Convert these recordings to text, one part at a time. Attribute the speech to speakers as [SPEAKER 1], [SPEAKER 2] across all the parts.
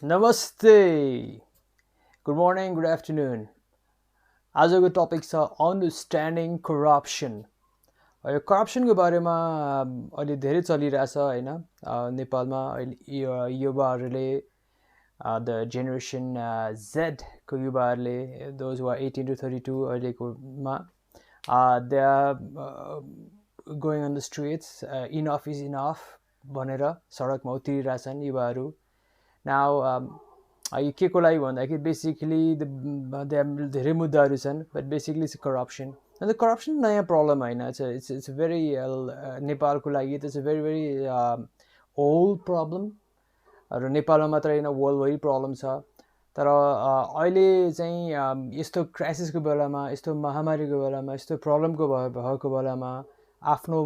[SPEAKER 1] Namaste. Good morning, good afternoon. आजको topic छ understanding corruption. यो करप्सनको बारेमा अहिले धेरै चलिरहेछ हैन। नेपालमा अहिले युवाहरूले द जेनेरेसन Z को युवाहरूले दोज वा 18 to 32 अहिलेकोमा they are going on the streets enough is enough भनेर सडकमा उत्रिरहेछन् युवाहरू। नाउ यो के को लागि भन्दाखेरि बेसिकली धेरै मुद्दाहरू छन्, बट बेसिकली इट्स करप्सन। अन्त करप्सन नयाँ प्रब्लम होइन, इट्स इट्स भेरी नेपालको लागि it's a very very old problem र नेपालमा मात्र होइन वर्ल्डभरि प्रब्लम छ। तर अहिले चाहिँ यस्तो क्राइसिसको बेलामा, यस्तो महामारीको बेलामा, यस्तो प्रब्लमको भएको बेलामा आफ्नो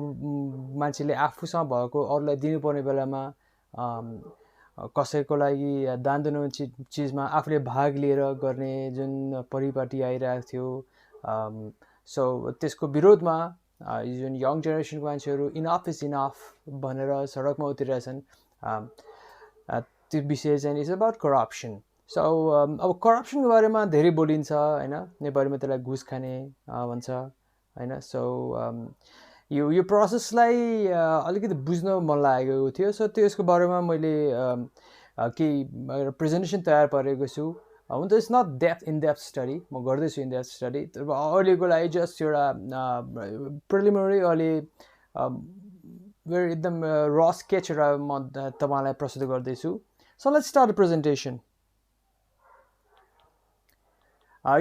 [SPEAKER 1] मान्छेले आफूसँग भएको अरूलाई दिनुपर्ने बेलामा कसैको लागि दान दिनु चिजमा आफूले भाग लिएर गर्ने जुन परिपाटी आइरहेको थियो, सो त्यसको विरोधमा जुन यङ जेनेरेसनको मान्छेहरू इनफ इज इनफ भनेर सडकमा उत्रिरहेछन्। त्यो विषय चाहिँ इज अबाउट करप्सन। सो अब करप्सनको बारेमा धेरै बोलिन्छ होइन, नेपालीमा त्यसलाई घुस खाने भन्छ होइन। सो यो प्रोसेसलाई अलिकति बुझ्न मन लागेको थियो। सो त्यसको बारेमा मैले केही प्रेजेन्टेसन तयार पारेको छु। हुन त it's not in depth study, म गर्दैछु इन डेप्थ स्टडी, तर अहिलेको लागि जस्ट एउटा प्रिलिमिनरी अहिले एकदम र स्केच एउटा म तपाईँलाई प्रस्तुत गर्दैछु। So let's start the presentation.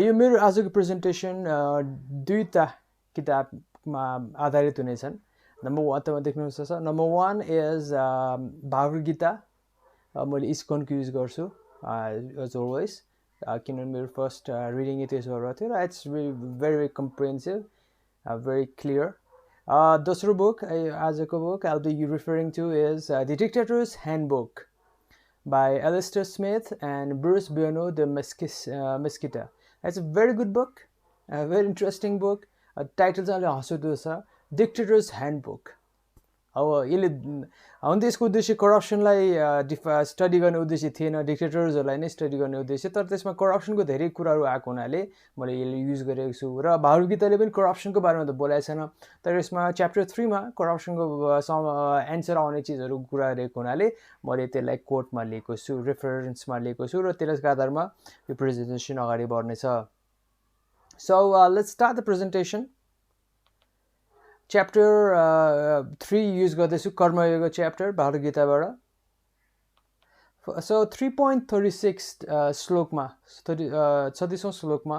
[SPEAKER 1] यो मेरो आजको प्रेजेन्टेसन दुईवटा किताबमा आधारित हुनेछन्। नम्बर वान तपाईँ देख्नु सक्छ, number one is Bhagavad Gita. मैले इस्कनको युज गर्छु एज अलवेज, किनभने मेरो फर्स्ट रिडिङ त्यसो गरेको थियो र it's very very comprehensive, very clear. दोस्रो बुक, आजको book I'll be referring to is The Dictator's Handbook by Alistair Smith and Bruce Bueno de Mesquita. It's a very good book, a very interesting book. Title चाहिँ अलिक हँसुदो छ, dictators handbook. अब यसले हुन त यसको उद्देश्य करप्सनलाई स्टडी गर्ने उद्देश्य थिएन, डिक्टेटर्सहरूलाई नै स्टडी गर्ने उद्देश्य, तर त्यसमा करप्सनको धेरै कुराहरू आएको हुनाले मैले यसले युज गरेको छु। र भागवत गीताले पनि करप्सनको बारेमा त बोलाएको छैन, तर यसमा च्याप्टर 3मा करप्सनको एन्सर आउने चिजहरू कुरा गरेको हुनाले मैले त्यसलाई कोटमा लिएको छु, रेफरेन्समा लिएको छु, र त्यसको आधारमा यो प्रेजेन्टेसन अगाडि बढ्नेछ। So let's start the presentation. Chapter 3 use गर्दैछु, कर्मयोगको च्याप्टर भागवत गीताबाट। सो 3.36 श्लोकमा 36औं श्लोकमा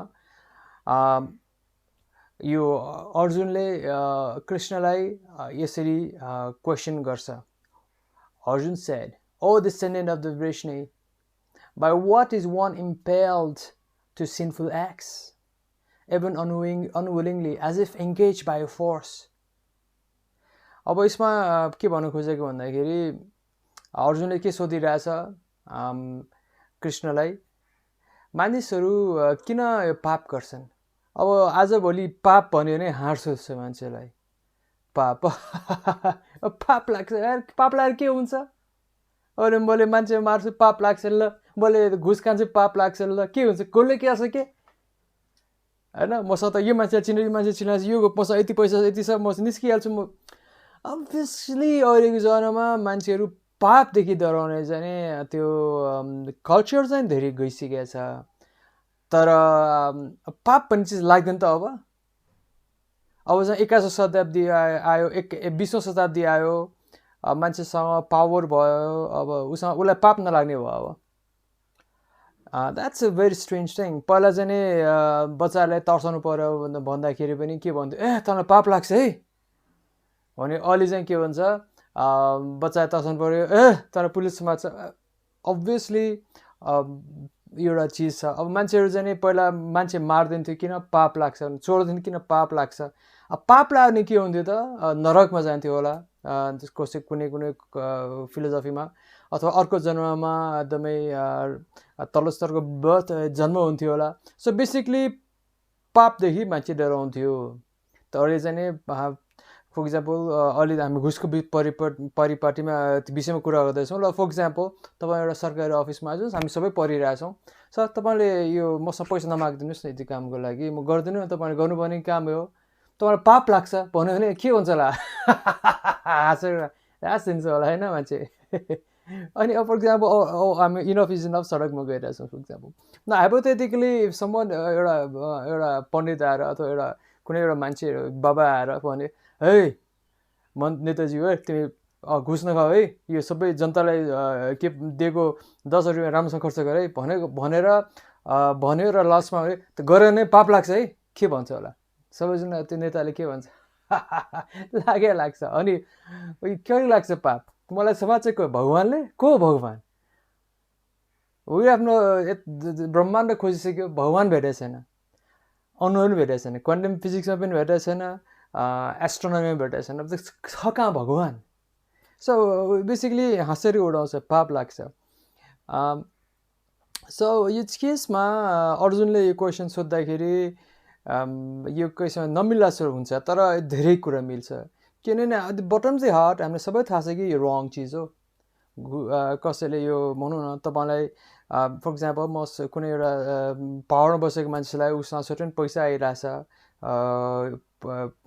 [SPEAKER 1] यो अर्जुनले कृष्णलाई यसरी क्वेसन गर्छ। Arjun said, O descendant of the Vrishni, by what is one impelled to sinful acts, even unwillingly, as if engaged by a force? अब यसमा के भन्नु खोजेको भन्दाखेरि अर्जुनले के सोधिरहेछ कृष्णलाई, मानिसहरू किन पाप गर्छन्? अब आजभोलि पाप भन्यो भने हाँस उठ्छ मान्छेलाई, पाप पाप लाग्छ यार, पाप लागेर के हुन्छ? अरे मैले मान्छे मार्छु पाप लाग्छ ल, मैले घुस खान्छु पाप लाग्छ ल, के हुन्छ? कसले के गर्छ के होइन? मसँग त यो मान्छे चिन्छ, यो मान्छे चिन्छ, यो मसँग यति पैसा यति छ, म निस्किहाल्छु। म अभियसली अहिलेको जमानामा मान्छेहरू पापदेखि डराउने चाहिँ त्यो कल्चर चाहिँ धेरै गइसकेको छ। तर पाप भन्ने चिज लाग्दैन त अब चाहिँ 21औं शताब्दी आयो, 20औं शताब्दी आयो, मान्छेसँग पावर भयो, अब उसलाई पाप नलाग्ने भयो। अब that's a very strange thing. पहिला चाहिँ नि बच्चाहरूलाई तर्साउनु पर्यो भन्दाखेरि पनि के भन्थ्यो, ए तँलाई पाप लाग्छ है भने, अहिले चाहिँ के भन्छ, बच्चा तर्साउनु पर्यो, ए तर पुलिसमा छ। अभियसली एउटा चिज छ। अब मान्छेहरू चाहिँ नि पहिला मान्छे मार्दिन्थ्यो किन? पाप लाग्छ। छोड्दिन्थ्यो किन? पाप लाग्छ। अब पाप लाग्ने के हुन्थ्यो त? नरकमा जान्थ्यो होला कसै कुनै फिलोसफीमा, अथवा अर्को जन्ममा एकदमै तल्लो स्तरको बर्थ जन्म हुन्थ्यो होला। सो बेसिकली पापदेखि मान्छे डराउँथ्यो। तर अहिले चाहिँ नि फर इक्जाम्पल अहिले हामी घुसको परिपाटीमा त्यो विषयमा कुरा गर्दैछौँ ल। फर इक्जाम्पल तपाईँ एउटा सरकारी अफिसमा आइदिनुहोस्, हामी सबै पढिरहेछौँ, सर तपाईँले यो मसँग पैसा नमागिदिनुहोस् न यति कामको लागि, म गर्दिनँ, तपाईँले गर्नुपर्ने काम हो, तपाईँलाई पाप लाग्छ भन्यो भने के हुन्छ होला? हाँसेर हाँसिदिन्छ होला होइन मान्छे। अनि फर इक्जाम्पल हामी इनफ इज इनफ सडकमा गइरहेछौँ फर इक्जाम्पल, न हाइपोथेटिकली सम्म एउटा पण्डित आएर अथवा एउटा कुनै एउटा मान्छे बाबा आएर भने, है नेताजी हो तिमी घुस नखाऊ है, यो सबै जनतालाई के दिएको 10 रुपियाँ राम्रोसँग खर्च गर है भनेर भन्यो र लास्टमा त गरेर नै पाप लाग्छ है, के भन्छ होला सबैजना? त्यो नेताले के भन्छ? लाग्छ। अनि के लाग्छ पाप? मलाई समाज चाहिँ को? भगवान्ले? को भगवान्? उयो आफ्नो ब्रह्माण्ड खोजिसक्यो, भगवान् भेटेको छैन, अनुभव भेटेको छैन, क्वान्टम फिजिक्समा पनि भेटेको छैन, एस्ट्रोनोमीमा भेटेको छैन, छ कहाँ भगवान्? सो बेसिकली हाँसेरी उडाउँछ, पाप लाग्छ। सो यो केसमा अर्जुनले यो क्वेसन सोद्धाखेरि यो क्वेसन नमिल्ला जस्तो हुन्छ, तर धेरै कुरा मिल्छ। किनभने बटम चाहिँ हार्ट हामीलाई सबै थाहा छ कि यो रङ चिज हो। कसैले यो भनौँ न तपाईँलाई फर इक्जाम्पल म कुनै एउटा पावरमा बसेको मान्छेलाई उसँग सर्टेन पैसा आइरहेछ,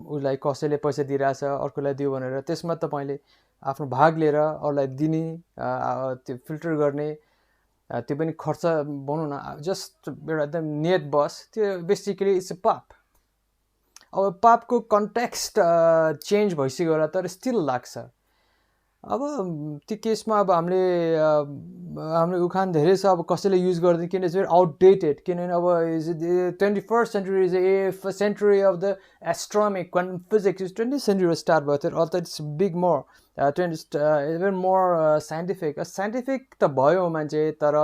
[SPEAKER 1] उसलाई कसैले पैसा दिइरहेछ अर्कोलाई दियो भनेर, त्यसमा तपाईँले आफ्नो भाग लिएर अरूलाई दिने, त्यो फिल्टर गर्ने, त्यो पनि खर्च भनौँ न, जस्ट एउटा एकदम नियत बस, त्यो बेसिकली इट्स अ पाप। अब पापको कन्टेक्स्ट चेन्ज भइसक्यो होला, तर स्टिल लाग्छ। अब त्यो केसमा अब हामीले उखान धेरै छ, अब कसैले युज गर्दैन किन इट्स भेरी आउटडेटेड, किनभने अब 21st century is a century of the astronomy, quantum physics is 20th century start भयो थियो, although it's big more even more scientific त भयो मान्छे, तर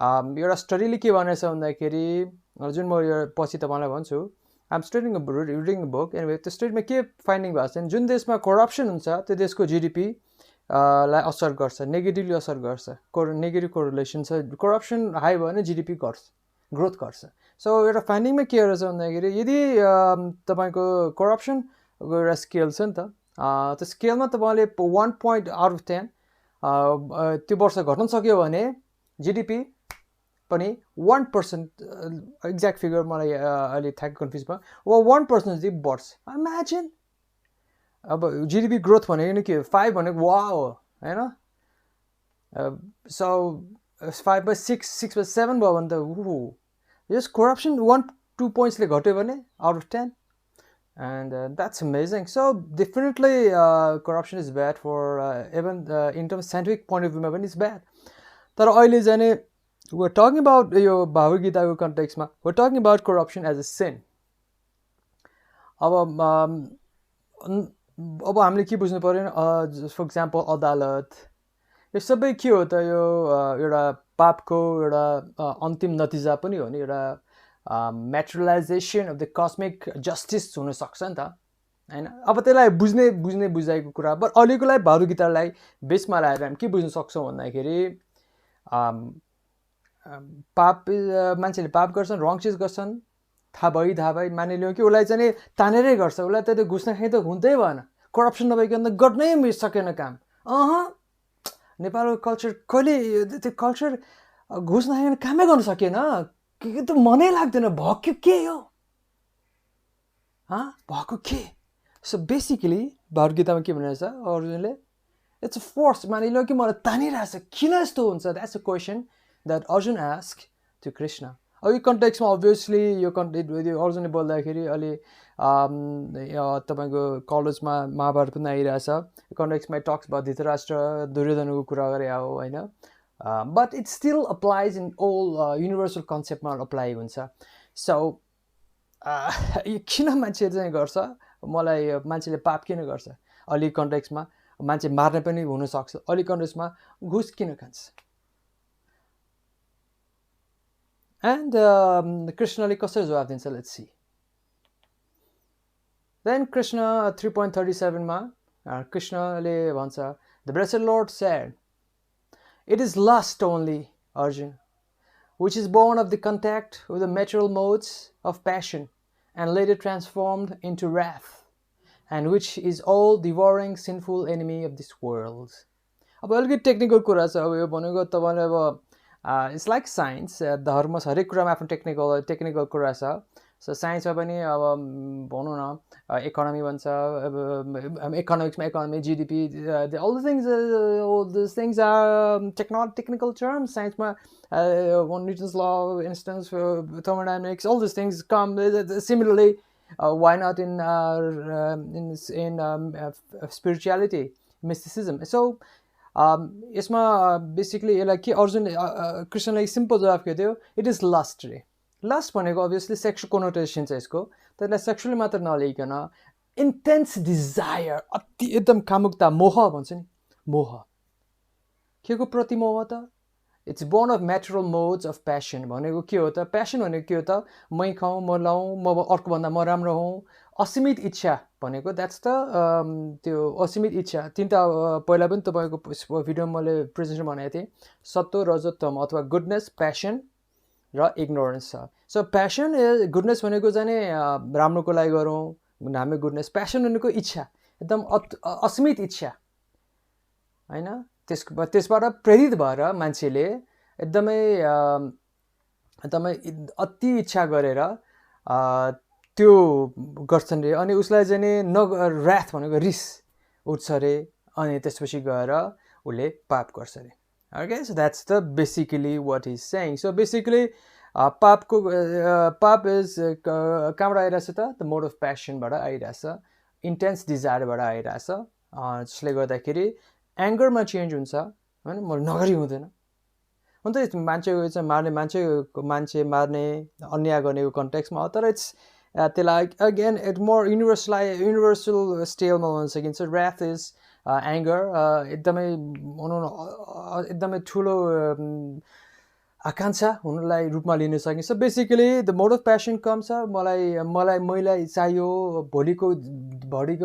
[SPEAKER 1] एउटा स्टडीले के भनेछ भन्दाखेरि, जुन म यो पछि तपाईँलाई भन्छु, I'm reading a book, anyway त्यो स्टडीमा के फाइन्डिङ भएको छ, जुन देशमा करप्सन हुन्छ त्यो देशको जिडिपी लाई असर गर्छ, नेगेटिभली असर गर्छ, नेगेटिभ कोरिलेसन छ, करप्सन हाई भयो भने जिडिपी घट्छ, ग्रोथ घट्छ। सो एउटा फाइन्डिङमा के रहेछ भन्दाखेरि, यदि तपाईँको करप्सनको एउटा स्केल छ नि त, त्यो स्केलमा तपाईँले 1.10 त्यो वर्ष घट्न सक्यो भने जिडिपी पनि 1%, एक्ज्याक्ट फिगर मलाई अहिले ठ्याक्क कन्फ्युज भयो, 1% जति बढ्छ। इमेजिन अब जिडिपी ग्रोथ भनेको नि के, 5 भनेको वा हो होइन, सो 5/6, 6/7 भयो भने त यस करप्सन 1-2 पोइन्ट्सले घट्यो भने out of 10, and that's amazing. So definitely corruption is bad for even in terms of scientific point of view मा पनि it's bad. तर अहिले जाने we're talking about यो Bhagavad Gita को context मा we're talking about corruption as a sin. अब हामीले के बुझ्नु पर्यो, फर इक्जाम्पल अदालत, यो सबै के हो त, यो एउटा पापको एउटा अन्तिम नतिजा पनि हो नि, एउटा म्याटेरियलाइजेसन अफ द कस्मिक जस्टिस हुनसक्छ नि त होइन। अब त्यसलाई बुझाएको कुरा, बट अहिलेको लागि भागवत गीतालाई बेसमा लगाएर हामी के बुझ्न सक्छौँ भन्दाखेरि, पाप मान्छेले पाप गर्छन्, रङ चिज गर्छन्, थाहा भई मानिलियो कि उसलाई चाहिँ तानेरै गर्छ, उसलाई त घुस नखाइ त हुँदै भएन, करप्सन नभइकन त गर्नै सकेन काम। नेपालको कल्चर कहिले त्यो कल्चर घुस नखाइकन कामै गर्न सकेन, के त मनै लाग्दैन, भएको के हो भएको के। सो बेसिकली भागवत गीतामा के भनेको छ अर्जुनले, इट्स अ फोर्स, मानिलियो कि मलाई तानिरहेछ, किन यस्तो हुन्छ, that's a question that Arjun ask to Krishna. अब यो कन्टेक्स्टमा अभियसली यो अर्जुनले बोल्दाखेरि अलि तपाईँको कलेजमा महाभारत पनि आइरहेछ, कन्टेक्स्टमा टक्स भयो धृतराष्ट्र दुर्योधनको कुरा गरे हो होइन, but it still applies in ओल युनिभर्सल कन्सेप्टमा अप्लाई हुन्छ। सो यो किन मान्छे चाहिँ गर्छ, मलाई मान्छेले पाप किन गर्छ, अलि कन्टेक्स्टमा मान्छे मार्ने पनि हुनसक्छ, अलि कन्टेक्स्टमा घुस किन खान्छ। एन्ड कृष्णले कसरी जवाब दिन्छ, लेट्स सी। देन कृष्ण 3.37 मा कृष्णले भन्छ, the blessed lord said, it is lust only Arjun which is born of the contact with the material modes of passion and later transformed into wrath and which is all devouring sinful enemy of this world. अब अलिकति technical कुरा छ अब यो भनेको तपाईँले अब it's like science धर्म छ हरेक कुरामा आफ्नो टेक्निकल कुरा छ सो साइन्समा पनि अब भनौँ न इकोनोमी भन्छ अब इकोनोमिक्समा economy GDP all this things are technical terms साइन्समा Newton's law Einstein's thermodynamics all this things come similarly why not in spirituality, mysticism? So यसमा बेसिकली यसलाई के अर्जुन कृष्णलाई सिम्पल जवाफ के थियो इट इज लस्ट रे लस्ट भनेको अभियसली सेक्सुअल कोनोटेसन छ यसको त्यसलाई सेक्सुअली मात्र नलिकन इन्टेन्स डिजायर अति एकदम कामुकता मोह भन्छ नि मोह के को प्रति मोह त it's born of material modes of passion भनेको के हो त प्यासन भनेको के हो त मै खाउँ म लाउँ म अर्कोभन्दा म राम्रो हौँ असीमित इच्छा भनेको द्याट्स द त्यो असीमित इच्छा तिनवटा पहिला पनि तपाईँको भिडियोमा मैले प्रेजेन्टेसन भनेको थिएँ सत्व रजोत्तम अथवा गुडनेस प्यासन र इग्नोरेन्स छ सो प्यासन गुडनेस भनेको चाहिँ राम्रोको लागि गरौँ हामी गुडनेस प्यासन भनेको इच्छा एकदम असीमित इच्छा होइन त्यसबाट प्रेरित भएर मान्छेले एकदमै अति इच्छा गरेर त्यो गर्छन् रे अनि उसलाई चाहिँ ऱ्याथ भनेको रिस उठ्छ रे अनि त्यसपछि गएर उसले पाप गर्छ रे okay so that's the basically what is saying so basically पाप इज कहाँबाट आइरहेछ त द मोड अफ प्यासनबाट आइरहेछ इन्टेन्स डिजायरबाट आइरहेछ जसले गर्दाखेरि एङ्गरमा चेन्ज हुन्छ होइन म नगरी हुँदैन हुन त मान्छेको चाहिँ मान्छे मार्ने अन्याय गर्नेको कन्टेक्समा हो तर इट्स त्यसलाई अगेन इट मोर युनिभर्सल स्टेलमा भन्न सकिन्छ ऱ्याथ इज एङ्गर एकदमै भनौँ न एकदमै ठुलो आकाङ्क्षा हुनलाई रूपमा लिन सकिन्छ basically the mode of passion comes मलाई चाहियो भोलिको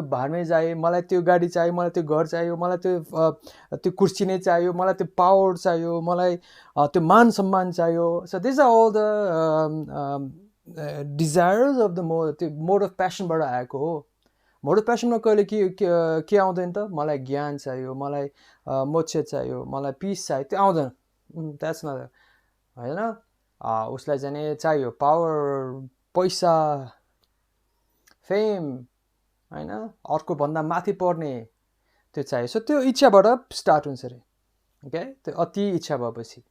[SPEAKER 1] भाडमै चाहियो मलाई त्यो गाडी चाहियो मलाई त्यो घर चाहियो मलाई त्यो कुर्सी नै चाहियो मलाई त्यो पावर चाहियो मलाई त्यो मान सम्मान चाहियो so this are all the desires of the त्यो मोड अफ प्यासनबाट आएको हो मोड अफ प्यासनमा कहिले के आउँदैन त मलाई ज्ञान चाहियो मलाई मोक्ष चाहियो मलाई पिस चाहियो त्यो आउँदैन द्याट्स नट होइन उसलाई चाहिँ चाहियो पावर पैसा फेम होइन अर्कोभन्दा माथि पर्ने त्यो चाहियो सो त्यो इच्छाबाट स्टार्ट हुन्छ अरे ओके त्यो अति इच्छा भएपछि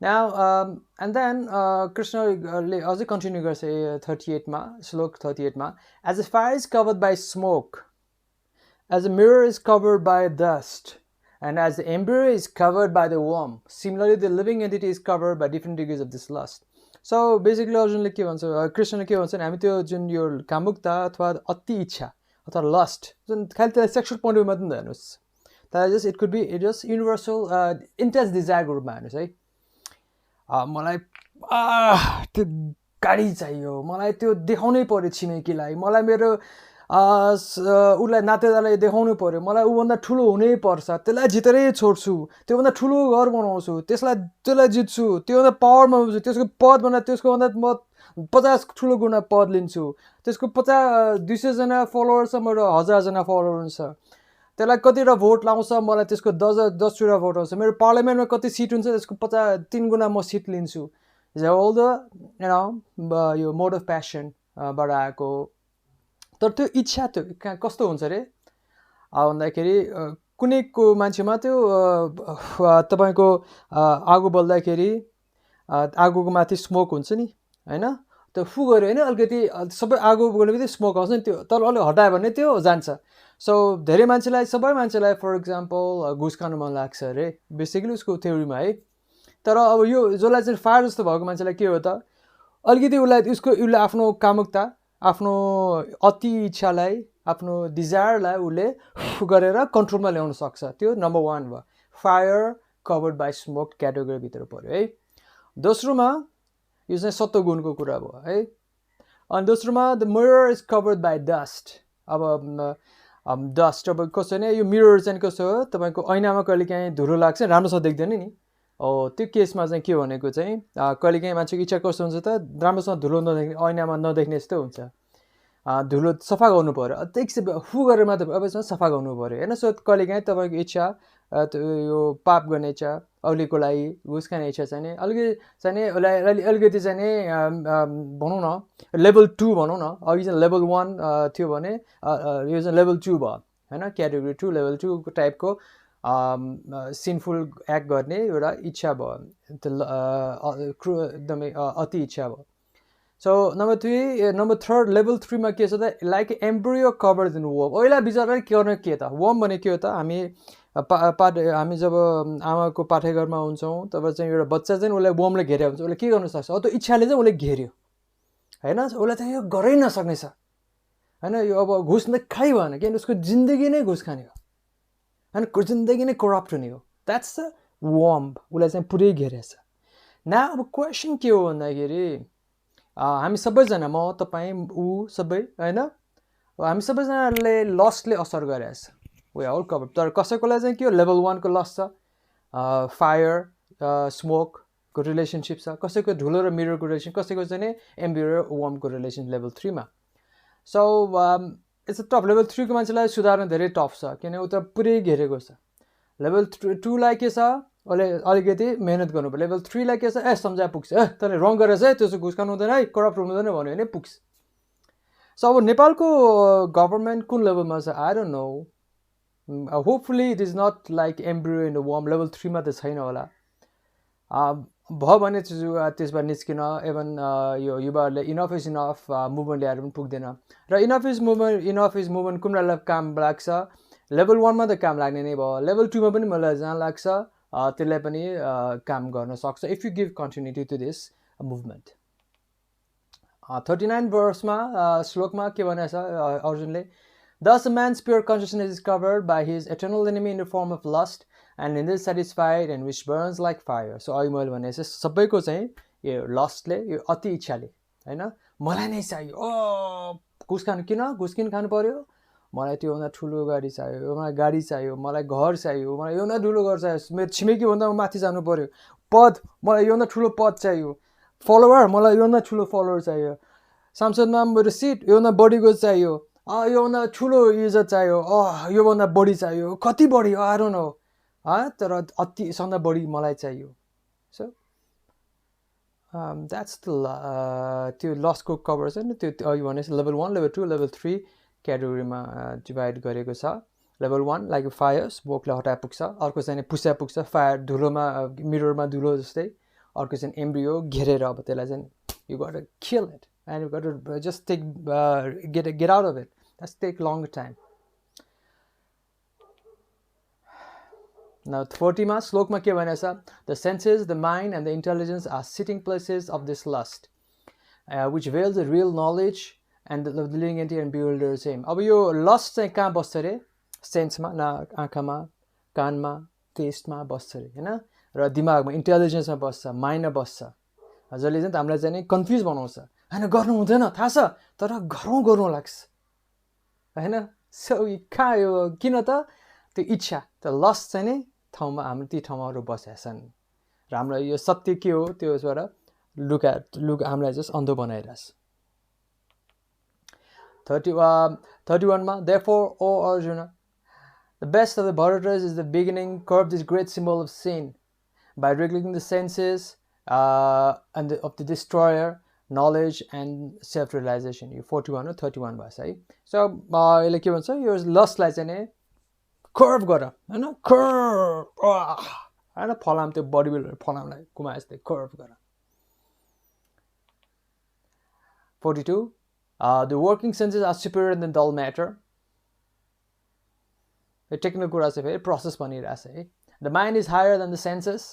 [SPEAKER 1] नाउ एन्ड देन कृष्णले अझै कन्टिन्यू गर्छ 38मा श्लोक 38मा as a fire is covered by smoke as a mirror is covered by dust and as the embryo is covered by the worm similarly the living entity is covered by different degrees of this lust so basically अर्जुनले के भन्छ कृष्णले के भन्छ हामी त्यो जुन यो कामुकता अथवा अति इच्छा अथवा लस्ट जुन खालि त्यसलाई सेक्सुअल पोइन्ट अफ मात्र हेर्नुहोस् तर just it could be it just universal intense डिजायरको रूपमा हेर्नुहोस् है मलाई त्यो गाडी चाहियो मलाई त्यो देखाउनै पर्यो छिमेकीलाई मलाई मेरो उसलाई नातेदारलाई देखाउनु पर्यो मलाई ऊभन्दा ठुलो हुनै पर्छ त्यसलाई जितेरै छोड्छु त्योभन्दा ठुलो घर बनाउँछु त्यसलाई जित्छु त्योभन्दा पावरमा हुन्छु त्यसको पदभन्दा त्यसको भन्दा म 50 ठुलो गुणा पद लिन्छु त्यसको 200जना फलोवर छ मेरो 1000जना फलोवर हुन्छ त्यसलाई कतिवटा भोट लाउँछ मलाई त्यसको 10 भोट आउँछ मेरो पार्लियामेन्टमा कति सिट हुन्छ त्यसको 3 गुणा म सिट लिन्छु इज अल द यो मोड अफ प्यासन बाट आएको तर त्यो इच्छा त्यो कस्तो हुन्छ अरे भन्दाखेरि कुनैको मान्छेमा त्यो तपाईँको आगो बल्दाखेरि आगोको माथि स्मोक हुन्छ नि होइन त्यो फु गऱ्यो होइन अलिकति सबै आगो बल्दाखेरि स्मोक आउँछ नि त्यो तर अलिक हटायो भने त्यो जान्छ सो धेरै मान्छेलाई सबै मान्छेलाई फर इक्जाम्पल घुस खानु मन लाग्छ अरे बेसिकली उसको थ्योरीमा है तर अब यो जसलाई चाहिँ फायर जस्तो भएको मान्छेलाई के हो त अलिकति उसले आफ्नो कामुकता आफ्नो अति इच्छालाई आफ्नो डिजायरलाई उसले गरेर कन्ट्रोलमा ल्याउन सक्छ त्यो नम्बर 1 भयो फायर कभर्ड बाई स्मोक क्याटेगोरीभित्र पऱ्यो है दोस्रोमा यो चाहिँ सत्वगुणको कुरा भयो है अनि दोस्रोमा the mirror is covered by dust अब डस्ट अब कस्तो भने यो मिरर चाहिँ कस्तो हो तपाईँको ऐनामा कहिले काहीँ धुलो लाग्छ राम्रोसँग देख्दैन नि त्यो केसमा चाहिँ के भनेको चाहिँ कहिलेकाहीँ मान्छेको इच्छा कस्तो हुन्छ त राम्रोसँग धुलो नदेख्ने ऐनामा नदेख्ने जस्तो हुन्छ धुलो सफा गर्नु पर्यो एकछिन फु गरेर मात्र अब यसमा सफा गर्नु पर्यो होइन सो कहिलेकाहीँ तपाईँको इच्छा यो पाप गर्ने इच्छा अरूको लागि घुस खाने इच्छा चाहिँ नि अलिकति चाहिँ नि अलिकति चाहिँ नि भनौँ न लेभल 2 भनौँ न अघि चाहिँ लेभल 1 थियो भने यो चाहिँ लेभल 2 भयो होइन क्याटेगोरी 2 लेभल 2 टाइपको सिनफुल एक्ट गर्ने एउटा इच्छा भयो एकदमै अति इच्छा भयो सो नम्बर थर्ड लेभल 3 मा के छ त like embryo covered in warm पहिला बिचरा के गर्ने के त वर्म भने के हो त हामी हामी जब आमाको पाठेघरमा हुन्छौँ तब चाहिँ एउटा बच्चा चाहिँ उसलाई वर्मले घेरेको हुन्छ उसले के गर्न सक्छ त्यो इच्छाले चाहिँ उसले घेर्यो होइन उसलाई चाहिँ यो गरै नसक्ने छ होइन यो अब घुस नै खाइ भएन किनभने उसको जिन्दगी नै घुस खाने हो होइन जिन्दगी नै करप्ट हुने हो द्याट्स द वर्म उसलाई चाहिँ पुरै घेरेछ न अब क्वेसन के हो भन्दाखेरि हामी सबैजना म तपाईँ ऊ सबै होइन हामी सबैजनाले लस्टले असर गरेछ वी आर अल कभर तर कसैकोलाई चाहिँ के हो लेभल 1 को लस छ फायर स्मोकको रिलेसनसिप छ कसैको धुलो र मिररको रिलेसन कसैको चाहिँ नि एम्ब्रियो वर्मको रिलेसन लेभल 3 मा so it's a tough level 3 को मान्छेलाई सुधार्न धेरै टफ छ किनभने ऊ त पुरै घेरेको छ लेभल 2 लाई के छ उसले अलिकति मेहनत गर्नु पर्यो लेभल 3 लाई के छ सम्झाए पुग्छ तैँले रङ गरेछ है त्यसो घुस खानु हुँदैन है करप्ट हुँदैन भन्यो भने पुग्छ सो अब नेपालको गभर्मेन्ट कुन लेभलमा छ I don't know hopefully it is not like embryo in the worm level 3 मा त छैन होला भयो भने त्यसबाट निस्किन इभन यो युवाहरूले इनफ इज इनफ मुभमेन्ट ल्याएर पनि पुग्दैन र इनफ इज मुभमेन्ट कुन बेला काम लाग्छ लेभल 1 मा त काम लाग्ने नै भयो लेभल 2 मा पनि मलाई जहाँ लाग्छ त्यसलाई पनि काम गर्न सक्छ if you give continuity to this movement 39 वर्षमा श्लोकमा के भनेछ अर्जुनले Thus a man's pure consciousness is covered by his eternal enemy in the form of lust and in this satisfied and which burns like fire. So अघि मैले भने सबैको चाहिँ यो लस्टले यो अति इच्छाले हैन मलाई नै चाहियो घुस किन खानु पर्यो मलाई त्यो भन्दा ठुलो गाडी चाहियो मलाई गाडी चाहियो मलाई घर चाहियो मलाई यो भन्दा ठुलो घर चाहियो मेरो छिमेकी भन्दा माथि जानु पर्यो पद मलाई यो भन्दा ठुलो पद चाहियो फलोवर मलाई यो भन्दा ठुलो फलोवर चाहियो संसदमा मेरो सिट यो भन्दा बढीको चाहियो यो भन्दा ठुलो इज्जत चाहियो यो भन्दा बढी चाहियो कति बढी आई डोन्ट नो तर अति सबभन्दा बढी मलाई चाहियो सो द्याट्स द त्यो लसको कभर छ नि त्यो अघि भनेपछि लेभल 1 लेभल 2 लेभल 3 क्याटेगोरीमा डिभाइड गरेको छ लेभल 1 लाइक फायर स्मोकलाई हटाए पुग्छ अर्को चाहिँ पुस्या पुग्छ फायर धुलोमा मिररमा धुलो जस्तै अर्को चाहिँ एम्ब्रियो घेरेर अब त्यसलाई चाहिँ you got to kill it and you got to just take get out of it that's take long time Now 40 मा श्लोकमा के भनेछ The senses, the mind and the intelligence are sitting places of this lust which veils the real knowledge and the living entity and bewilders him. अब यो lost चाहिँ कहाँ बस्छ रे सेन्समा न आँखामा कानमा टेस्टमा बस्छ रे हैन र दिमागमा इन्टेलिजेन्समा बस्छ माइन्डमा बस्छ जसले चाहिँ हामीलाई चाहिँ कन्फ्युज बनाउँछ हैन गर्नु हुँदैन थाहा छ तर गर्नु लाग्छ हैन सो कहाँ यो किन त त्यो इच्छा त्यो लस्ट चाहिँ नि ठाउँमा हाम्रो ती ठाउँहरू बसेका छन् र हामीलाई यो सत्य के हो त्यसबाट लुक हामीलाई जस्ट अन्धो बनाइरहेछ 31 मा Therefore, O Arjuna, the best of the Bharatas is the beginning curb this great symbol of sin by regulating the senses and of the destroyer, knowledge and self-realization. यो 41 or 31 भाष है so यसले के भन्छ यो लस्टलाई चाहिँ नि कर्भ गर हैन कर्भ हैन फलाम त्यो बडी बिल्डर फलामलाई कुमाए जस्तै कर्भ गर 42 the working senses are superior than dull matter यो टेक्निकल कुरा चाहिँ फेरि प्रोसेस भनिरहेछ है the mind is higher than the senses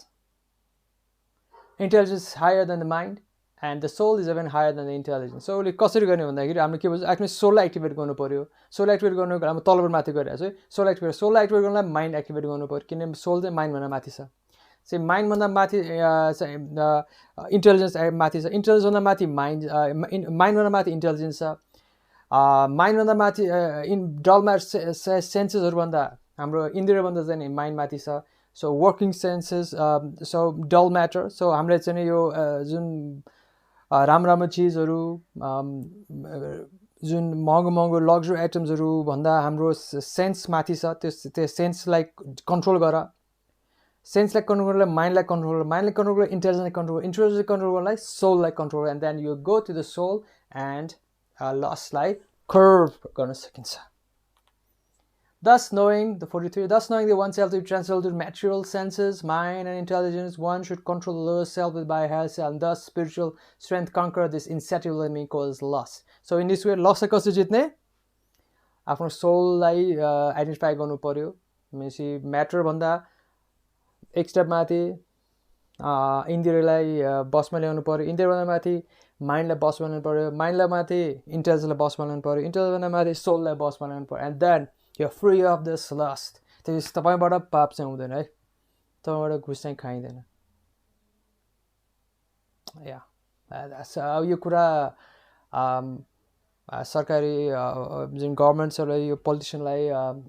[SPEAKER 1] intelligence is higher than the mind and the soul is even higher than the intelligence. So कसरी गर्ने भन्दाखेरि हामीले के भन्छ आफ्नो सोललाई एक्टिभेट गर्नु पर्यो सोल एक्टिभेट गर्नुको हामी तलबाट माथि गरिरहेको छ सोल एक्टिभेट गर्नलाई माइन्ड एक्टिभेट गर्नु पर्यो किनभने सोल चाहिँ माइन्डभन्दा माथि छ चाहिँ माइन्डभन्दा माथि इन्टेलिजेन्स माथि छ इन्टेलिजेन्सभन्दा माथि माइन्डभन्दा माथि इन्टेलिजेन्स छ माइन्डभन्दा माथि डलमा सेन्सेसहरूभन्दा हाम्रो इन्द्रियभन्दा चाहिँ माइन्ड माथि छ सो वर्किङ सेन्सेस सो डल म्याटर सो हामीले चाहिँ यो जुन राम्रो चिजहरू जुन महँगो महँगो लग्जरी आइटम्सहरू भन्दा हाम्रो सेन्स माथि छ, त्यो सेन्सलाई कन्ट्रोल गर, सेन्सलाई कन्ट्रोल गर्नलाई माइन्डलाई कन्ट्रोल गर, इन्टेलिजेन्सलाई कन्ट्रोल गर्नलाई सोललाई control, and then you go to the soul and लसलाई कर्भ गर्न सकिन्छ. Thus knowing the oneself to be transferred to material senses, mind and intelligence, one should control the lower self by health, and thus spiritual strength conquer this insatiable enemy called lust. So in this way, lust कसरी जित्ने? आफ्नो सोललाई identify गर्नु पर्यो. भनेपछि matter भन्दा एक step माथि इन्द्रियलाई बसमा ल्याउनु पर्यो, इन्द्रियभन्दा माथि माइन्डलाई बसमा ल्याउनु पर्यो, माइन्डलाई माथि इन्टेलिजेन्सलाई बसमा ल्याउनु पर्यो, इन्टेलिजेन्सभन्दा माथि सोललाई बसमा ल्याउनु पर्यो, and then you're free of this lust. त्यसपछि तपाईँबाट पाप चाहिँ हुँदैन है, तपाईँबाट घुस चाहिँ खाइँदैन. यो कुरा सरकारी जुन गभर्मेन्ट्सहरूलाई, यो पोलिटिसियनलाई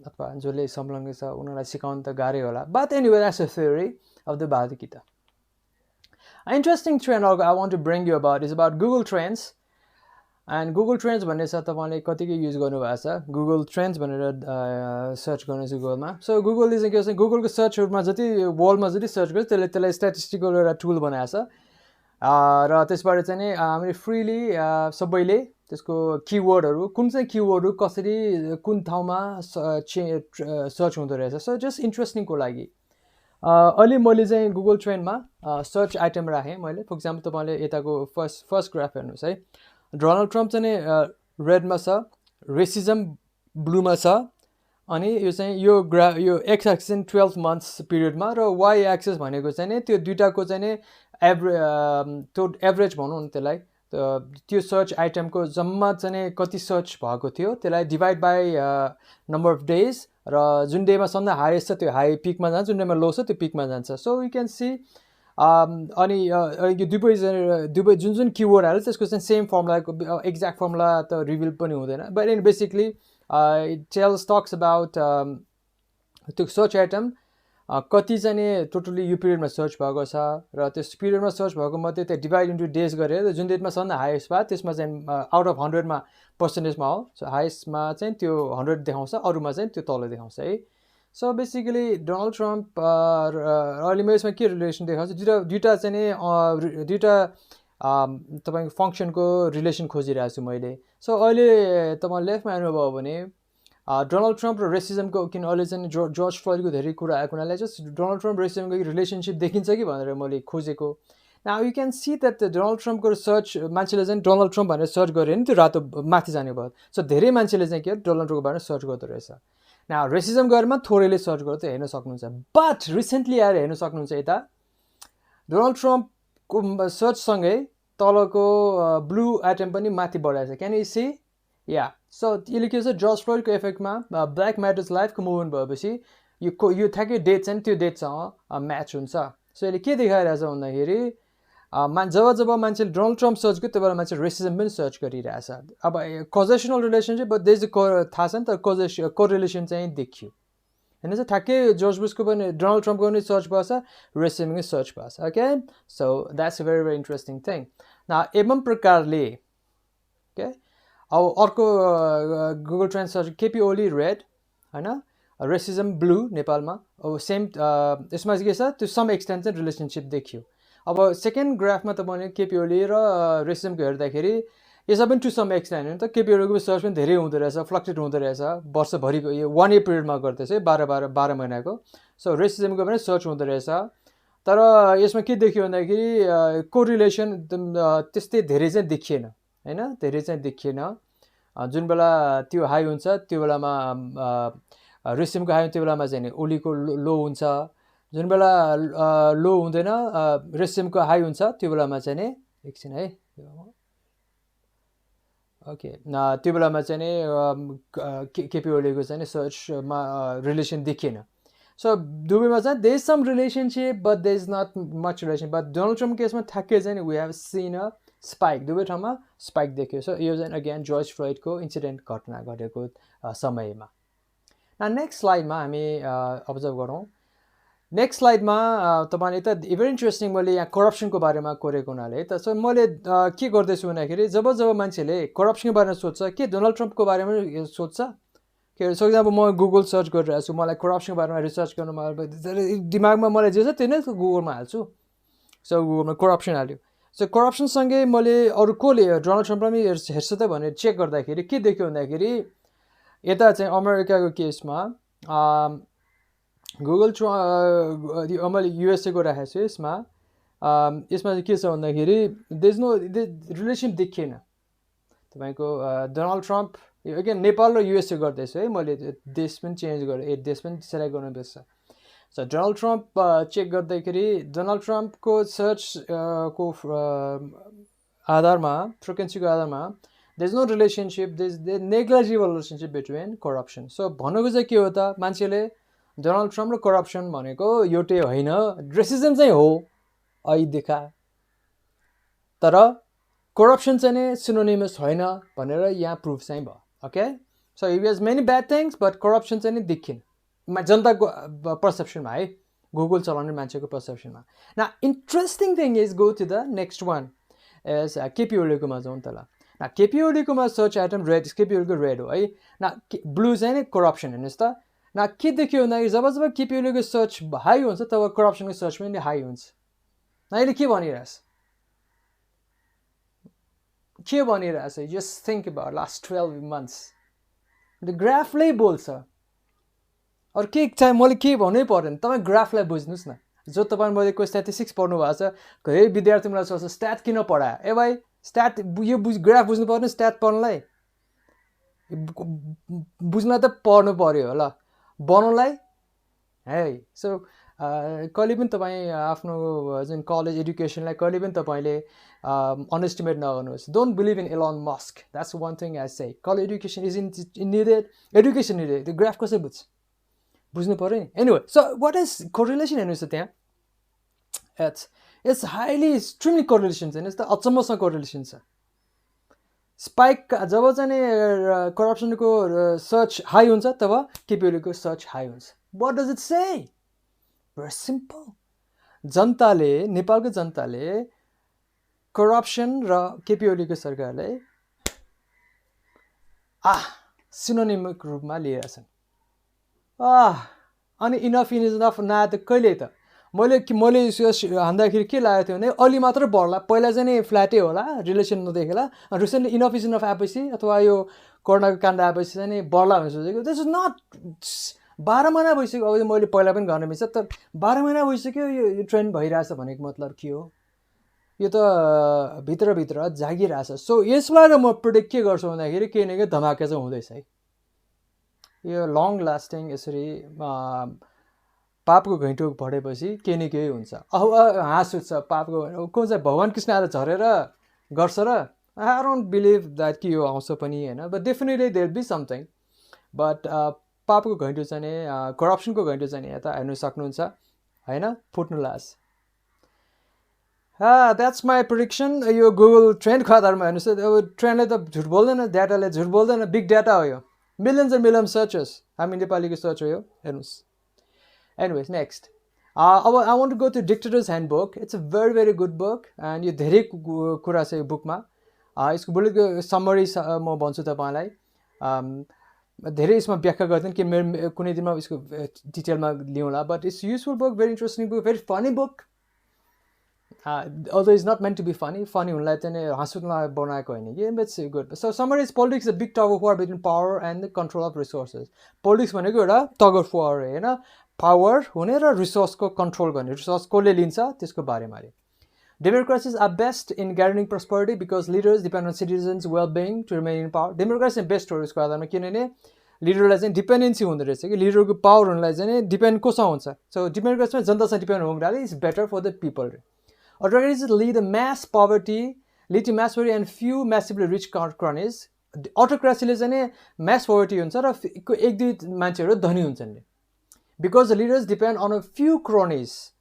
[SPEAKER 1] अथवा जसले संलग्न छ उनीहरूलाई सिकाउनु त गाह्रै होला. But anyway, that's a theory of the Bhagavad Gita. An interesting trend I want to bring you about is about Google Trends. And Google Trends भन्ने छ, तपाईँले कतिकै युज गर्नुभएको छ. Google Trends भनेर सर्च गर्नुहोस् गुगलमा. सो गुगलले चाहिँ के भन्छ, गुगलको सर्चहरूमा जति वर्ल्डमा जति सर्च गर्छ त्यसलाई स्ट्याटिस्टिकल एउटा टुल बनाएको छ, र त्यसबाट चाहिँ नि हामीले फ्रीली सबैले त्यसको किवर्डहरू, कुन चाहिँ किवर्डहरू कसरी कुन ठाउँमा सर्च हुँदो रहेछ. सो जस्ट इन्ट्रेस्टिङको लागि अहिले मैले चाहिँ गुगल ट्रेन्डमा सर्च आइटम राखेँ मैले. फर इक्जाम्पल तपाईँले यताको फर्स्ट ग्राफ हेर्नुहोस् है. डोनाल्ड ट्रम्प चाहिँ रेडमा छ, रेसिजम ब्लूमा छ, अनि यो चाहिँ यो एक्स एक्सिस चाहिँ 12 months पिरियडमा, र वाइ एक्सिस भनेको चाहिँ नि त्यो दुइटाको चाहिँ नि एभरेज भनौँ न त्यसलाई, त्यो सर्च आइटमको जम्मा चाहिँ नि कति सर्च भएको थियो त्यसलाई divide by number of days, र जुन डेमा सबभन्दा हाइएस्ट छ त्यो हाई पिकमा जान्छ, जुन डेमा लो छ त्यो पिकमा जान्छ. सो यु क्यान सी अनि यो दुवै जुन किवर्ड हाल्यो त्यसको चाहिँ सेम फर्मुलाको एक्ज्याक्ट फर्मुला त रिभिल पनि हुँदैन. But in basically it talks about त्यो सर्च आइटम कति चाहिँ नि टोटली यो पिरियडमा सर्च भएको छ, र त्यस पिरियडमा सर्च भएको मध्ये त्यो डिभाइड इन्टु डेज गरेर जुन डेटमा सबभन्दा हाइएस्ट भयो त्यसमा चाहिँ आउट अफ 100मा पर्सेन्टेजमा हो. सो हाइएस्टमा चाहिँ त्यो 100 देखाउँछ, अरूमा चाहिँ त्यो तल देखाउँछ है. सो बेसिकली डोनाल्ड ट्रम्प अहिले म यसमा के रिलेसन देखाउँछु, दुइटा चाहिँ नि दुइटा तपाईँको फङ्सनको रिलेसन खोजिरहेको छु मैले. सो अहिले तपाईँ लेफ्टमा हेर्नुभयो भने डोनाल्ड ट्रम्प र रेसिजमको, किन अहिले चाहिँ जर्ज फ्लोइडको धेरै कुरा आएको हुनाले जस्ट डोनाल्ड ट्रम्प रेसिजमको रिलेसनसिप देखिन्छ कि भनेर मैले खोजेको. Now you can see that Donald ट्रम्पको सर्च मान्छेले चाहिँ डोनाल्ड ट्रम्प भनेर सर्च गऱ्यो भने त्यो रातो माथि जाने भयो. सो धेरै मान्छेले चाहिँ के डोनाल्ड ट्रम्पको बारेमा सर्च गर्दो रहेछ. नाउ रेसिजम गरेरमा थोरैले सर्च गर्दा त हेर्न सक्नुहुन्छ. बट रिसेन्टली आएर हेर्न सक्नुहुन्छ यता डोनाल्ड ट्रम्पको सर्चसँगै तलको ब्लू आइटम पनि माथि बढाएको छ. Can you see? Yeah. So यसले के छ, जर्ज फ्लोइडको इफेक्टमा ब्ल्याक म्याटर्स लाइफको मुभमेन्ट भएपछि यो ठ्याक्कै डेट चाहिँ त्यो डेटसँग म्याच हुन्छ. सो यसले के देखाइरहेछ भन्दाखेरि जब मान्छेले डोनाल्ड ट्रम्प सर्च गर्यो त्यही बेला मान्छे रेसिजम पनि सर्च गरिरहेछ. अब कजेसनल रिलेसनसिप बट देश थाहा छ नि त, कोरिलेसन चाहिँ देखियो होइन. चाहिँ ठ्याक्कै जर्ज बुसको पनि डोनाल्ड ट्रम्पको पनि सर्च भएको छ, रेसिजम पनि सर्च भएको छ. Okay, so that's a very very interesting thing. एवं प्रकारले ओके अब अर्को Google trend search KP Oli red होइन, रेसिजम ब्लू नेपालमा. अब सेम यसमा चाहिँ के छ, त्यो सम एक्सटेन्ट चाहिँ रिलेसनसिप देखियो. अब सेकेन्ड ग्राफमा तपाईँले केपी ओली र रेसिजमको हेर्दाखेरि यसमा पनि टु सम एक्सटेन्ट हो नि त. केपी ओलीको सर्च पनि धेरै हुँदो रहेछ, फ्लक्चुएट हुँदो रहेछ वर्षभरिको, यो 1 year पिरियडमा गर्दैछ 12 महिनाको. सो रेसिजमको पनि सर्च हुँदो रहेछ, तर यसमा के देखियो भन्दाखेरि कोरिलेसन त्यस्तै धेरै चाहिँ देखिएन होइन, धेरै चाहिँ देखिएन. जुन बेला त्यो हाई हुन्छ त्यो बेलामा रेसिजमको हाई त्यो बेलामा चाहिँ ओलीको लो हुन्छ, जुन बेला लो हुँदैन रेसिजमको हाई हुन्छ त्यो बेलामा चाहिँ नि एकछिन है. ओके, त्यो बेलामा चाहिँ नि केपी ओलीको चाहिँ नि सर्चमा रिलेसन देखिएन. सो दुवैमा चाहिँ there is some relationship but there is not much relation. But Donald ट्रम्पको केसमा ठ्याक्कै चाहिँ we have seen a spike, दुवै ठाउँमा स्पाइक देखियो. सो यो चाहिँ अगेन जर्ज फ्लोइडको इन्सिडेन्ट घटना घटेको समयमा. नेक्स्ट स्लाइडमा हामी अब्जर्भ गरौँ. नेक्स्ट स्लाइडमा तपाईँले त भेरी इन्ट्रेस्टिङ मैले यहाँ करप्सनको बारेमा कोरेको हुनाले त सो मैले के गर्दैछु भन्दाखेरि जब मान्छेले करप्सनको बारेमा सोध्छ के डोनाल्ड ट्रम्पको बारेमा सोध्छ के फर इक्जाम्पल म गुगल सर्च गरिरहेको छु मलाई करप्सनको बारेमा रिसर्च गर्नु दिमागमा मलाई जे छ त्यो नै गुगलमा हाल्छु सो गुगलमा करप्सन हाल्यो सो करप्सनसँगै मैले अरू कसले डोनाल्ड ट्रम्पलाई हेर्छ त भनेर चेक गर्दाखेरि के देख्यो भन्दाखेरि यता चाहिँ अमेरिकाको केसमा गुगल मैले युएसएको राखेको छु यसमा चाहिँ के छ भन्दाखेरि देज नो रिलेसन देखिएन तपाईँको डोनाल्ड ट्रम्प अगेन नेपाल र युएसए गर्दैछु है मैले देश पनि चेन्ज गरेँ देश पनि सेलेक्ट गर्नुपर्छ सो डोनाल्ड ट्रम्प चेक गर्दाखेरि डोनाल्ड ट्रम्पको सर्च को आधारमा फ्रिक्वेन्सीको आधारमा there is no relationship there negligible relationship between corruption so भन्नुको चाहिँ के हो त मान्छेले डोनाल्ड ट्रम्प र करप्सन भनेको एउटै होइन रेसिजम चाहिँ हो ऐ देखा तर करप्सन चाहिँ नै सिनोनिमस होइन भनेर यहाँ प्रुफ चाहिँ भयो okay so you has many bad things but corruption चाहिँ नै देखिन जनताको पर्सेप्सनमा है गुगल चलाउने मान्छेको पर्सेप्सनमा न interesting thing is go to the next one as KP ओलीकोमा जाउँ त ल न केपी ओलीकोमा सर्च आइटम रेड केपी ओलीको रेड हो है न ब्लू चाहिँ नै करप्सन हेर्नुहोस् त न के देखियो भन्दाखेरि जब केपी ओलीको सर्च हाई हुन्छ तब करप्सनको सर्च पनि हाई हुन्छ न अहिले के भनिरहेछ just think about last 12 months the ग्राफले बोल्छ अरू के चाहिँ मैले के भन्नै पर्दैन तपाईँ ग्राफलाई बुझ्नुहोस् न जो तपाईँ मैले स्ट्याटिस्टिक्स पढ्नु भएको छ धेरै विद्यार्थी मलाई सोच्छ स्ट्याट किन पढायो ए भाइ स्ट्याट यो ग्राफ बुझ्नु पर्ने स्ट्याट पढ्नलाई बुझ्न त पढ्नु पर्यो ल बनाउनलाई है सो कहिले पनि तपाईँ आफ्नो जुन कलेज एडुकेसनलाई कहिले पनि तपाईँले अनएस्टिमेट नगर्नुहोस् don't believe in Elon Musk that's one thing I say college education is in needed education needed त्यो ग्राफ कसरी बुझ्नु पऱ्यो नि anyway so what is correlation हेर्नुहोस् त त्यहाँ इट्स हाइली एक्सट्रिमली कोरिलेसन छ हेर्नुहोस् त अचम्मसँग कोरिलेसन छ स्पाइक जब चाहिँ करप्सनको सर्च हाई हुन्छ तब केपी ओलीको सर्च हाई हुन्छ what does it say very simple जनताले नेपालको जनताले करप्सन र केपी ओलीको सरकारले सिनोनिमिक रूपमा लिएका छन् अनि इनफ ना त कहिले त मैले हान्दाखेरि के लागेको थियो भने अलि मात्र बढ्ला पहिला चाहिँ नि फ्ल्याटै होला रिलेसन नदेखेला रिसेन्टली इनफ इज इनफ आएपछि अथवा यो कोरोनाको काण्ड आएपछि चाहिँ नि बढ्ला भनेर सोचेको दिस इज नट 12 महिना भइसक्यो अब मैले पहिला पनि गर्न मिल्छ तर 12 महिना भइसक्यो यो ट्रेन्ड भइरहेछ भनेको मतलब के हो यो त भित्रभित्र जागिरहेछ सो यसलाई म प्रेडिक्ट के गर्छु भन्दाखेरि केही न केही धमाका चाहिँ हुँदैछ है यो लङ लास्टिङ यसरी पापको घैँटो पढेपछि केही न केही हुन्छ हाँस उठ्छ पापको को चाहिँ भगवान् कृष्ण आएर झरेर गर्छ र आई डोन्ट बिलिभ द्याट कि यो आउँछ पनि होइन but definitely there be something but पापको घैँटो चाहिँ नि करप्सनको घैँटो चाहिँ नि यता हेर्नु सक्नुहुन्छ होइन फुट्नु लास द्याट्स माई प्रिडिक्सन यो गुगल ट्रेन्डको आधारमा हेर्नुहोस् अब ट्रेन्डले त झुट बोल्दैन डाटाले झुट बोल्दैन बिग डाटा हो यो मिलियन्स एन्ड मिलियन सर्चेस हामी नेपालीको सर्च हो यो हेर्नुहोस् एनिवेज नेक्स्ट अब I want to go to dictators hand book it's a very very good book and यो धेरै कुरा छ यो बुकमा यसको बुलेटको समरी म भन्छु तपाईँलाई धेरै यसमा व्याख्या गर्दैन कि मेरो कुनै दिनमा यसको डिटेलमा लिउँला but it's useful book very interesting book very funny book although it's not meant to be funny हुनलाई चाहिँ हाँस उठ्न बनाएको होइन कि it's good so summary is politics a big tug of war between power and the control of resources politics भनेको एउटा tug of war होइन पावर हुने र रिसोर्सको कन्ट्रोल गर्ने रिसोर्स कसले लिन्छ त्यसको बारेमा अरे democracies are best in guaranteeing prosperity because leaders depend on citizens well being to remain in power democracy best हो यसको आधारमा किनभने लिडरलाई चाहिँ डिपेन्डेन्सी हुँदो रहेछ कि लिडरको पावर हुनलाई चाहिँ डिपेन्ड कोसँग हुन्छ सो डेमोक्रेसीमा जनतासँग डिपेन्ड हुँदाखेरि is better for the people Autocracies lead to mass poverty, and few massively rich cronies. Autocracyले चाहिँ mass poverty हुन्छ र एक दुई मान्छेहरू धनी हुन्छन् because the leaders depend on a few cronies.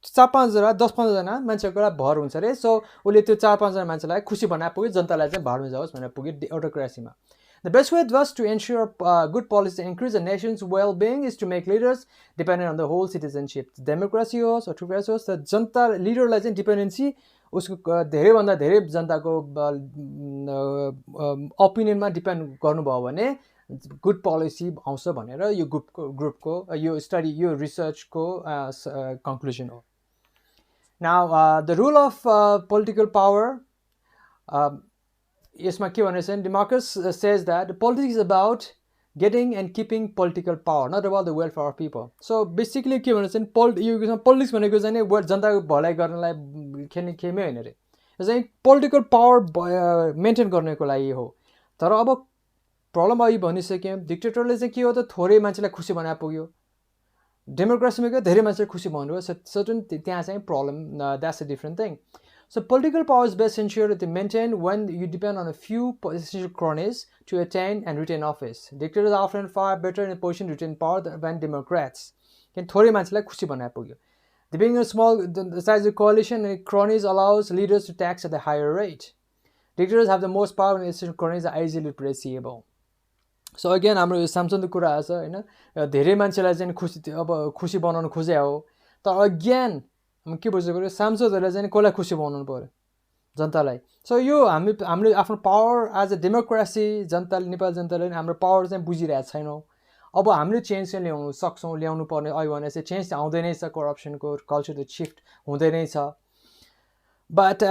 [SPEAKER 1] 4-5 जना 10-15 जना मान्छेको भर हुन्छ रे सो उसले त्यो 4-5 जना मान्छेलाई खुसी बनाए पुग्यो जनतालाई चाहिँ भरमा जाओस् भनेर पुग्यो autocracyमा. The best way thus to ensure good policy and increase a nation's well-being is to make leaders dependent on the whole citizenship. Democracy होस् autocracy होस् त जनता लिडरलाई चाहिँ डिपेन्डेन्सी उसको धेरैभन्दा धेरै जनताको ओपिनियनमा डिपेन्ड गर्नुभयो भने गुड पोलिसी आउँछ भनेर यो ग्रुपको यो स्टडी यो रिसर्चको कन्क्लुजन हो. Now the rule of political power, यसमा के भनेछ भने Demarcus says that politics is about getting and keeping political power, not about the welfare of people. So basically के भनेछ भने politics भनेको चाहिँ जनताको भलाइ गर्नलाई खेल्ने गेमै हैन रे. यो चाहिँ पोलिटिकल पावर मेन्टेन गर्नको लागि हो. तर अब प्रब्लम अहिले भनिसक्यो डिक्टेटरले चाहिँ के हो त थोरै मान्छेलाई खुसी बनाए पुग्यो. डेमोक्रेसीमा के धेरै मान्छे खुसी बनाउनु सर्टेन त्यहाँ चाहिँ problem that's a different thing. So political power is best ensured to maintain when you depend on a few essential cronies to attain and retain office. Dictators are often far better in a position to retain power than Democrats. Can थोरै मान्छेलाई खुसी बनाए पुग्यो. Being a small the size of the coalition and cronies allows leaders to tax at a higher rate. Dictators have the most power and essential cronies are easily replaceable. So again हाम्रो यो सामसनको कुरा आछ हैन. धेरै मान्छेलाई चाहिँ खुसी बनाउन खोजे हो. तर अगेन के बुझ्नु पर्यो सांसदहरुले चाहिँ कसलाई खुसी बनाउनु पर्यो जनतालाई. सो यो हामीले आफ्नो पावर एज अ डेमोक्रेसी जनताले नेपाल जनताले हाम्रो पावर चाहिँ बुझिरहेको छैनौं. अब हामीले चेन्ज चाहिँ ल्याउनु सक्छौं ल्याउनु पर्ने अहिले भने चाहिँ चेन्ज आउँदै नै छ करप्सनको कल्चर त शिफ्ट हुँदै नै छ. बट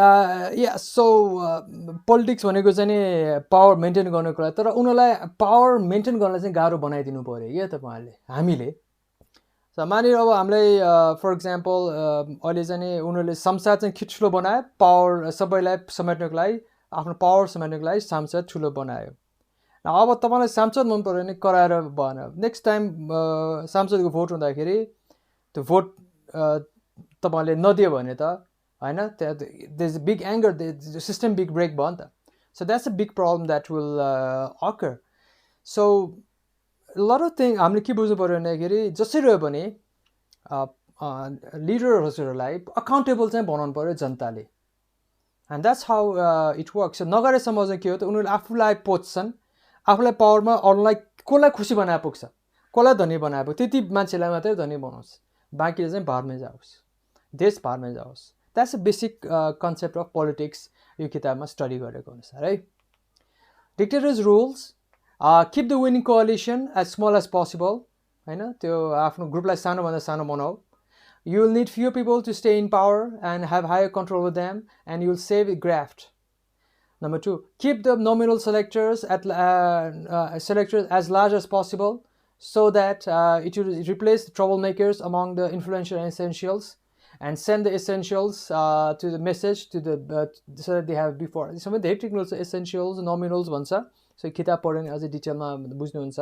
[SPEAKER 1] या सो पोलिटिक्स भनेको चाहिँ नि पावर मेन्टेन गर्नको लागि तर उनीलाई पावर मेन्टेन गर्नलाई चाहिँ गाह्रो बनाइदिनु पर्यो के तपाईहरुले हामीले. So मानिलिनु अब हामीलाई फर एक्जाम्पल अहिले चाहिँ नि उनीहरूले संसद चाहिँ ठुलो बनायो पावर सबैलाई समेट्नको लागि आफ्नो पावर समेट्नको लागि संसद ठुलो बनायो. अब तपाईलाई संसद मन पर्यो भने कराएर भएन. नेक्स्ट टाइम संसदको भोट हुँदाखेरि त्यो भोट तपाईले नदियो भने त हैन there is a big anger the system big break भयो नि त. So that's a big problem that will occur. So lot of things हामीले के बुझ्नु पर्यो भन्दाखेरि जसरी रह्यो भने लिडरहरुलाई अकाउन्टेबल चाहिँ बनाउनु पर्यो जनताले. And that's how it works. नगरेसम्म चाहिँ के हो त उनीहरुले आफुलाई पोज्छन् आफुलाई पावरमा अरूलाई कसलाई खुसी बनाए पुग्छ कसलाई धनी बनाए पुग्छ त्यति मान्छेलाई मात्रै धनी बनाउँछ बाँकीले चाहिँ भारमा जाओस् देश भारमा जाओस्. That's a basic concept of politics यो किताबमा स्टडी गरेको अनुसार है. Dictators rules keep the winning coalition as small as possible. हैन त्यो आफ्नो ग्रुपलाई सानो भन्दा सानो बनाऊ. You will need fewer people to stay in power and have higher control over them and you will save graft. Number 2, keep the nominal selectors as large as possible so that it will replace the troublemakers among the influential and essentials and send the essentials to the message to the so that they have before. Some of the technical essentials nominals भन्छ. So किताब पढ्यो भने अझै डिटेलमा बुझ्नुहुन्छ.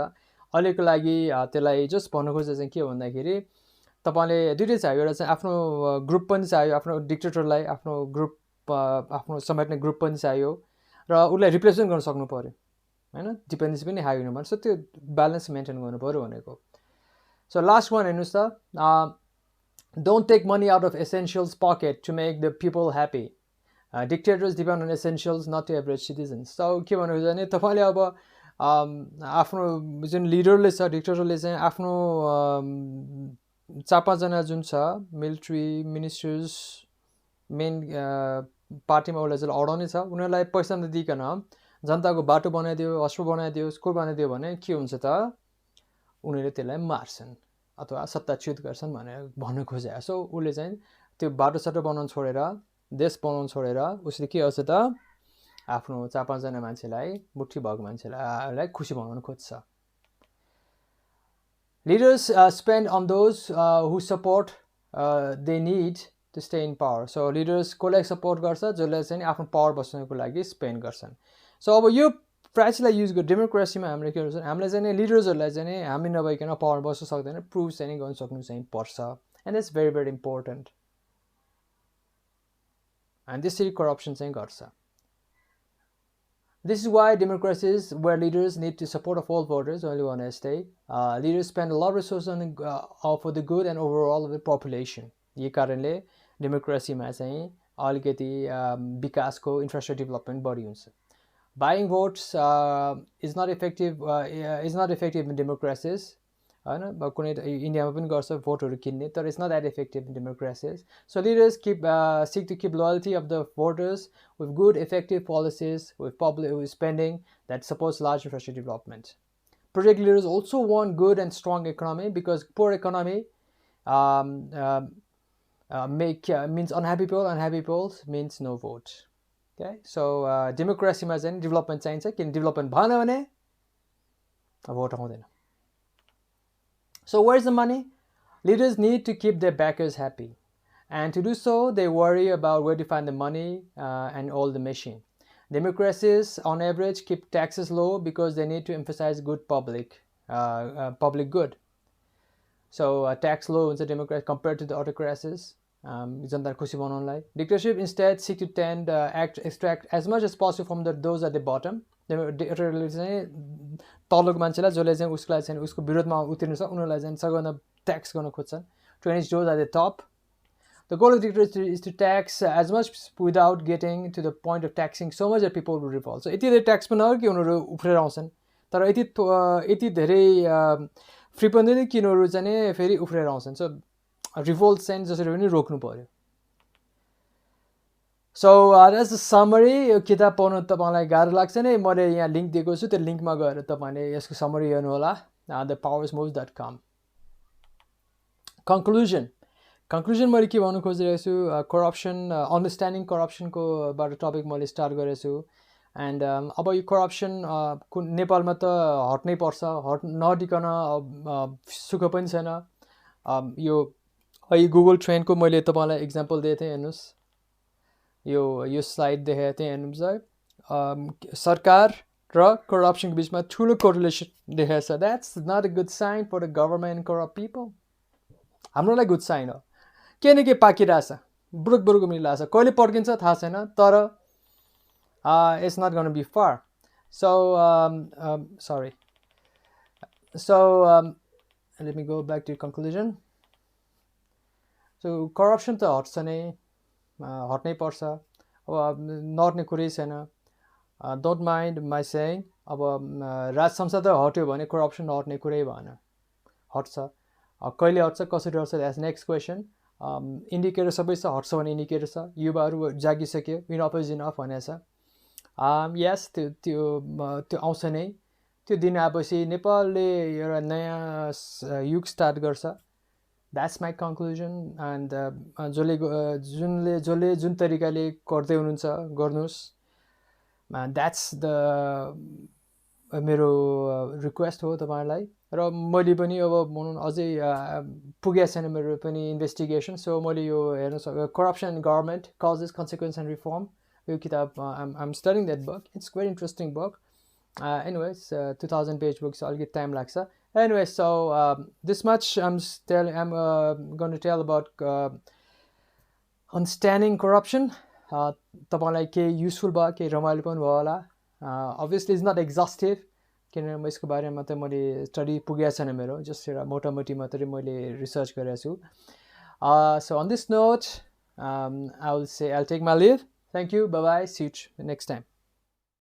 [SPEAKER 1] अहिलेको लागि त्यसलाई just भन्न खोजेको चाहिँ के भन्दाखेरि तपाईले दुईटै चाहियो. एउटा चाहिँ आफ्नो ग्रुप पनि चाहियो आफ्नो डिक्टेटरलाई आफ्नो ग्रुप आफ्नो समेट्ने ग्रुप पनि चाहियो र उलाई रिप्लेस पनि गर्न सक्नु पर्यो हैन डिपेन्डेन्सी पनि हाई हुनु पर्छ. सो त्यो ब्यालेन्स मेन्टेन गर्नु पर्यो भनेको. सो लास्ट वान हेर्नुस् त don't take money out of essentials pocket to make the people happy. Dictators depend on essentials, not to average citizens. So के भनेको भने तपाईले अब आफ्नो जुन लिडरले छ डिक्टेटरले चाहिँ आफ्नो 4-5 जना जुन छ मिलिट्री मिनिस्टर्स मेन पार्टीमा उसलाई चाहिँ अडाउने छ उनीहरूलाई पैसा नदिकन जनताको बाटो बनाइदियो हस्पिटल बनाइदियो स्कुल बनाइदियो भने के हुन्छ त उनीहरूले त्यसलाई मार्छन् अथवा सत्ताच्युत गर्छन् भनेर भन्न खोजे. सो उसले चाहिँ त्यो बाटो साटो बनाउन छोडेर देश बनाउन छोडेर उसले के गर्छ त आफ्नो 4-5 जना मान्छेलाई मुट्ठी भएको मान्छेलाई खुसी बनाउन खोज्छ. Leaders spend on those who support they need to stay in power. So leaders कसलाई सपोर्ट गर्छ जसले चाहिँ आफ्नो पावर बस्नको लागि स्पेन्ड गर्छन्. सो अब यो प्राइसलाई युज गरेर डेमोक्रेसीमा हामीले के गर्छौं हामीले चाहिँ लिडर्सहरुलाई चाहिँ हामी नभइकन पावर बस्न सक्दैन प्रुभ चाहिँ गर्न सक्नु चाहिँ पर्छ. And it's very very important. And this is corruption चाहिँ गर्छ. This is why democracies where leaders need the support of all voters only want to stay. Leaders spend a lot of resources on for the good and overall of the population. यो कारणले डेमोक्रेसीमा चाहिँ अलिकति विकासको infrastructure development बढी हुन्छ. Buying votes is not effective in democracies हैन कुनै इन्डियामा पनि गर्छ भोटहरू किन्ने तर it's not that effective in democracies. So leaders seek to keep loyalty of the voters with good effective policies with spending that supports large infrastructure development. Project leaders also want good and strong economy because poor economy means unhappy people means no vote. Okay, so democracyमा चाहिँ development चाहिन्छ किन development भएन भने vote आउँदैन. So where's the money? Leaders need to keep their backers happy, and to do so they worry about where to find the money and all the machine. Democracies on average keep taxes low because they need to emphasize good public good. So tax low हुन्छ democracy compared to the autocracies. जनता खुसी बनाउनलाई. Dictatorship instead seek to extract as much as possible from those at the bottom. Dictatorले चाहिँ तलको मान्छेलाई जसले चाहिँ उसलाई चाहिँ उसको विरोधमा उत्रिनु छ उनीहरूलाई चाहिँ सबैभन्दा ट्याक्स गर्न खोज्छन्. To enrich those at the top. The goal of dictatorship is to tax as much without getting to the point of taxing so much that people will revolt. So यति धेरै ट्याक्स पनि नगर कि उनीहरू उफ्रेर आउँछन् तर यति धेरै फ्री पनि दिँदैन कि उनीहरू चाहिँ फेरि उफ्रेर आउँछन्. सो रिभोल्ट चाहिँ जसरी पनि रोक्नु पर्यो. So that's the summary. यो किताब पढ्नु तपाईँलाई गाह्रो लाग्छ नि मैले यहाँ लिङ्क दिएको छु त्यो लिङ्कमा गएर तपाईँले यसको समरी हेर्नु होला thepowersmoves.com. कन्क्लुजन मैले के भन्नु खोजिरहेको छु करप्सन अन्डरस्ट्यान्डिङ करप्सनको बाट टपिक मैले स्टार्ट गरेको छु. एन्ड अब यो करप्सन नेपालमा त हट्नै पर्छ नहटिकन सुख पनि छैन. यो गुगल ट्रेन्डको मैले तपाईँलाई इक्जाम्पल दिएको थिएँ हेर्नुहोस् यो स्लाइड देखाएको थिएँ हेर्नुहोस् है सरकार र करप्सनको बिचमा ठुलो कोरिलेसन देखाएको छ. That's not a good sign for the government and corrupt people. हाम्रो लागि गुड साइन हो के न के पाकिरहेछ बुरुक मिलिरहेछ कहिले पड्किन्छ थाहा छैन तर it's not going to be far. So let me go back to conclusion. So corruption त हट्छ नै हट्नै पर्छ अब नहट्ने कुरै छैन. डोन्ट माइन्ड माई सेइङ अब राज संसद हट्यो भने करप्सन नहट्ने कुरै भएन हट्छ. कहिले हट्छ कसरी हट्छ द्याट्स नेक्स्ट क्वेसन. इन्डिकेटर सबै छ हट्छ भने इन्डिकेटर छ युवाहरू जागिसक्यो इनफ इज इनफ भनेको छ. यस त्यो आउँछ नै त्यो दिन आएपछि नेपालले एउटा नयाँ युग स्टार्ट गर्छ. That's my conclusion. एन्ड जसले जुन तरिकाले गर्दै हुनुहुन्छ गर्नुहोस्. द्याट्स द मेरो रिक्वेस्ट हो तपाईँहरूलाई र मैले पनि अब भनौँ अझै पुगेको छैन मेरो पनि इन्भेस्टिगेसन. सो मैले यो हेर्नु corruption and government causes consequence and reform यो किताब I'm studying that book. It's a very interesting book. Anyways 2000 page book so अलिकति टाइम लाग्छ. Anyway, so this much I'm going to tell about understanding corruption. तपाईँलाई केही useful भयो केही रमाइलो पनि भयो होला. Obviously it's not exhaustive किनभने म यसको बारेमा त मैले स्टडी पुगेको छैन मेरो जस्ट एउटा मोटामोटी मात्रै मैले रिसर्च गरेको छु. So on this note I'll take my leave. Thank you. Bye-bye. See you next time.